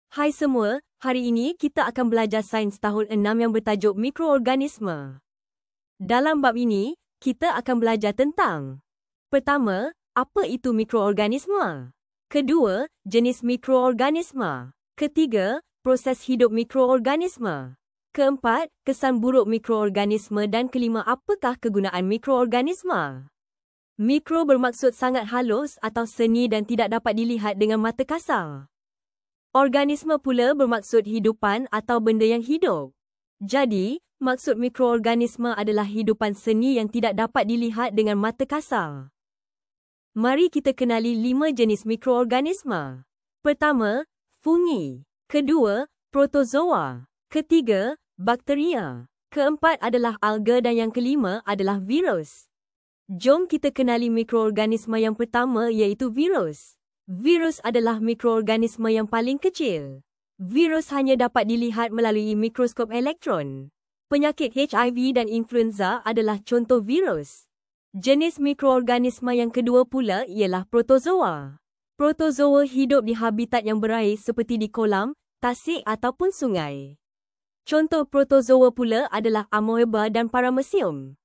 Hai semua, hari ini kita akan belajar sains tahun 6 yang bertajuk mikroorganisme. Dalam bab ini, kita akan belajar tentang: pertama, apa itu mikroorganisme? Kedua, jenis mikroorganisme. Ketiga, proses hidup mikroorganisme. Keempat, kesan buruk mikroorganisme dan kelima, apakah kegunaan mikroorganisme? Mikro bermaksud sangat halus atau seni dan tidak dapat dilihat dengan mata kasar. Organisme pula bermaksud hidupan atau benda yang hidup. Jadi, maksud mikroorganisme adalah hidupan seni yang tidak dapat dilihat dengan mata kasar. Mari kita kenali 5 jenis mikroorganisme. Pertama, fungi. Kedua, protozoa. Ketiga, bakteria. Keempat adalah alga dan yang kelima adalah virus. Jom kita kenali mikroorganisme yang pertama, iaitu virus. Virus adalah mikroorganisme yang paling kecil. Virus hanya dapat dilihat melalui mikroskop elektron. Penyakit HIV dan influenza adalah contoh virus. Jenis mikroorganisme yang kedua pula ialah protozoa. Protozoa hidup di habitat yang berair seperti di kolam, tasik ataupun sungai. Contoh protozoa pula adalah amoeba dan paramecium.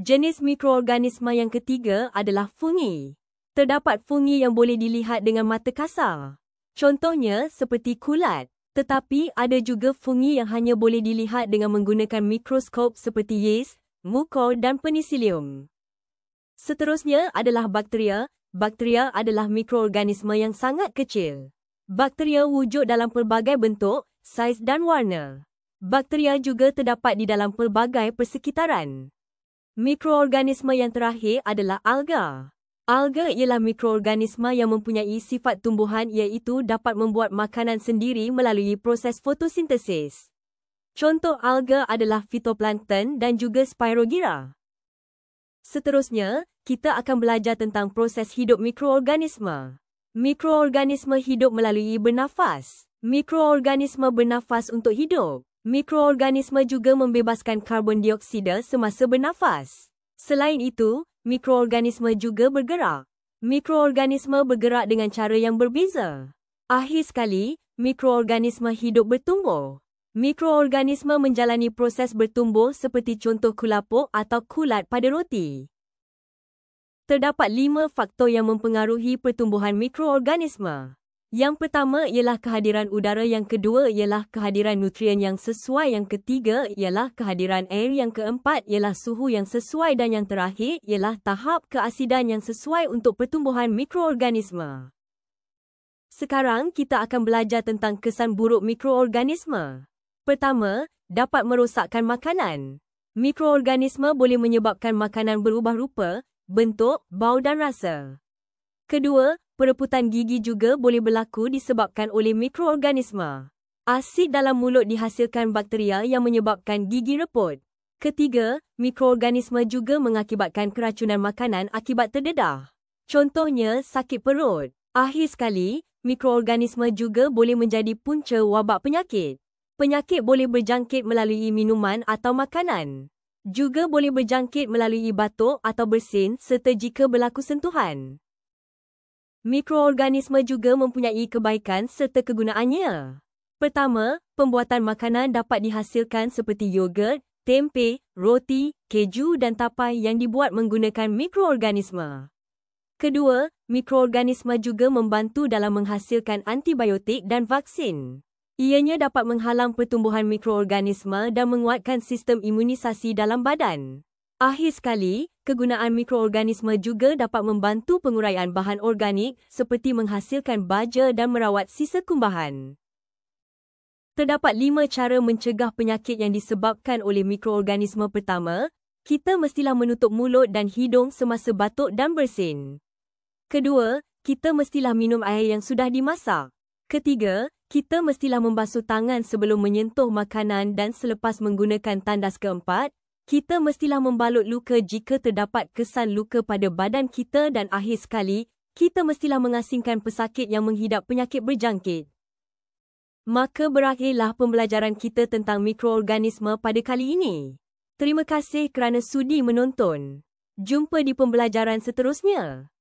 Jenis mikroorganisme yang ketiga adalah fungi. Terdapat fungi yang boleh dilihat dengan mata kasar. Contohnya seperti kulat. Tetapi ada juga fungi yang hanya boleh dilihat dengan menggunakan mikroskop seperti yeast, mucor dan penicillium. Seterusnya adalah bakteria. Bakteria adalah mikroorganisme yang sangat kecil. Bakteria wujud dalam pelbagai bentuk, saiz dan warna. Bakteria juga terdapat di dalam pelbagai persekitaran. Mikroorganisme yang terakhir adalah alga. Alga ialah mikroorganisme yang mempunyai sifat tumbuhan, iaitu dapat membuat makanan sendiri melalui proses fotosintesis. Contoh alga adalah fitoplankton dan juga Spirogyra. Seterusnya, kita akan belajar tentang proses hidup mikroorganisme. Mikroorganisme hidup melalui bernafas. Mikroorganisme bernafas untuk hidup. Mikroorganisme juga membebaskan karbon dioksida semasa bernafas. Selain itu, mikroorganisme juga bergerak. Mikroorganisme bergerak dengan cara yang berbeza. Akhir sekali, mikroorganisme hidup bertumbuh. Mikroorganisme menjalani proses bertumbuh seperti contoh kulapuk atau kulat pada roti. Terdapat 5 faktor yang mempengaruhi pertumbuhan mikroorganisme. Yang pertama ialah kehadiran udara, yang kedua ialah kehadiran nutrien yang sesuai, yang ketiga ialah kehadiran air, yang keempat ialah suhu yang sesuai dan yang terakhir ialah tahap keasidan yang sesuai untuk pertumbuhan mikroorganisme. Sekarang kita akan belajar tentang kesan buruk mikroorganisme. Pertama, dapat merosakkan makanan. Mikroorganisme boleh menyebabkan makanan berubah rupa, bentuk, bau dan rasa. Kedua, pereputan gigi juga boleh berlaku disebabkan oleh mikroorganisme. Asid dalam mulut dihasilkan bakteria yang menyebabkan gigi reput. Ketiga, mikroorganisme juga mengakibatkan keracunan makanan akibat terdedah. Contohnya, sakit perut. Akhir sekali, mikroorganisme juga boleh menjadi punca wabak penyakit. Penyakit boleh berjangkit melalui minuman atau makanan. Juga boleh berjangkit melalui batuk atau bersin serta jika berlaku sentuhan. Mikroorganisme juga mempunyai kebaikan serta kegunaannya. Pertama, pembuatan makanan dapat dihasilkan seperti yogurt, tempe, roti, keju dan tapai yang dibuat menggunakan mikroorganisme. Kedua, mikroorganisme juga membantu dalam menghasilkan antibiotik dan vaksin. Ianya dapat menghalang pertumbuhan mikroorganisme dan menguatkan sistem imunisasi dalam badan. Akhir sekali, kegunaan mikroorganisme juga dapat membantu penguraian bahan organik seperti menghasilkan baja dan merawat sisa kumbahan. Terdapat 5 cara mencegah penyakit yang disebabkan oleh mikroorganisme. Pertama, kita mestilah menutup mulut dan hidung semasa batuk dan bersin. Kedua, kita mestilah minum air yang sudah dimasak. Ketiga, kita mestilah membasuh tangan sebelum menyentuh makanan dan selepas menggunakan tandas. Keempat, kita mestilah membalut luka jika terdapat kesan luka pada badan kita, dan akhir sekali, kita mestilah mengasingkan pesakit yang menghidap penyakit berjangkit. Maka berakhirlah pembelajaran kita tentang mikroorganisme pada kali ini. Terima kasih kerana sudi menonton. Jumpa di pembelajaran seterusnya.